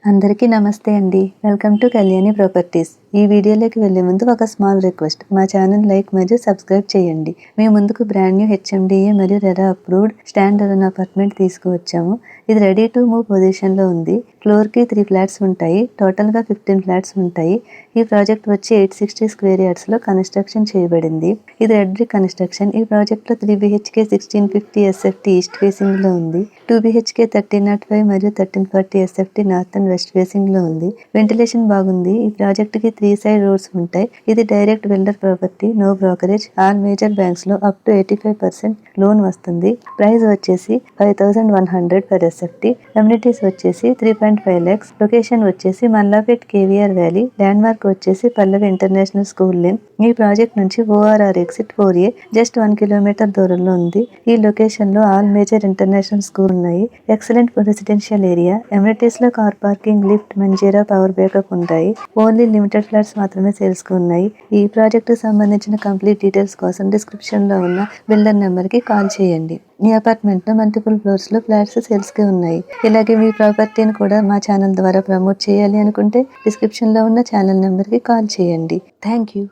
అందరికీ నమస్తే అండి. Welcome to Kalyani properties. ఈ వీడియోలోకి వెళ్ళే ముందు ఒక స్మాల్ రిక్వెస్ట్. మా ఛానల్ లైక్ మరియు సబ్స్క్రైబ్ చేయండి. మేము ముందుకు బ్రాండ్ న్యూ హెచ్ఎండిఏ మరియు RERA approved stand alone apartment తీసుకువచ్చాము. ఇది రెడీ టు మూవ్ పొజిషన్లో ఉంది. ఫ్లోర్కి 3 ఫ్లాట్స్ ఉంటాయి. టోటల్గా 15 ఫ్లాట్స్ ఉంటాయి. ఈ ప్రాజెక్ట్ వచ్చి 860 స్క్వేర్ యార్డ్స్లో కన్స్ట్రక్షన్ చేయబడింది. ఇది రెడ్ బ్రిక్ కన్స్ట్రక్షన్. ఈ ప్రాజెక్ట్లో 3 BHK 1650 SFT ఈస్ట్ ఫేసింగ్లో ఉంది. 2 BHK 1305 మరియు 1340 SFT north and west facing లో ఉంది. వెంటిలేషన్ బాగుంది. ఈ ప్రాజెక్ట్ కి 3 సైడ్ రోడ్స్ ఉంటాయి. ఇది direct builder property, no brokerage. All major banks లో అప్ టు 85% లోన్ వస్తుంది. ప్రైస్ వచ్చేసి 5100 per SFT. అమ్యూనిటీస్ వచ్చేసి 3.5 lakhs. లొకేషన్ వచ్చేసి Mallapet KVR valley. Landmark వచ్చేసి పల్లవి ఇంటర్నేషనల్ స్కూల్ లేన్. ఈ ప్రాజెక్ట్ నుంచి ORR exit 4A just 1 kilometre దూరంలో ఉంది. ఈ లొకేషన్ లో ఆల్ మేజర్ ఇంటర్నేషనల్ స్కూల్ ఉన్నాయి. Excellent residential area. అమ్యూనిటీస్ లో car parking, lift, Manjeera, power backup ఉంటాయి. ఓన్లీ లిమిటెడ్ ఫ్లాట్స్ మాత్రమే సేల్స్ కు ఉన్నాయి. ఈ ప్రాజెక్ట్ సంబంధించిన కంప్లీట్ డీటెయిల్స్ కోసం డిస్క్రిప్షన్ లో ఉన్న బిల్డర్ నెంబర్ కి కాల్ చేయండి. ఈ అపార్ట్మెంట్ లో మల్టిపుల్ ఫ్లోర్స్ లో ఫ్లాట్స్ సేల్స్ కి ఉన్నాయి. ఇలాగే మీ ప్రాపర్టీని కూడా మా ఛానల్ ద్వారా ప్రమోట్ చేయాలి అనుకుంటే డిస్క్రిప్షన్ లో ఉన్న ఛానల్ నెంబర్ కి కాల్ చేయండి. Thank you.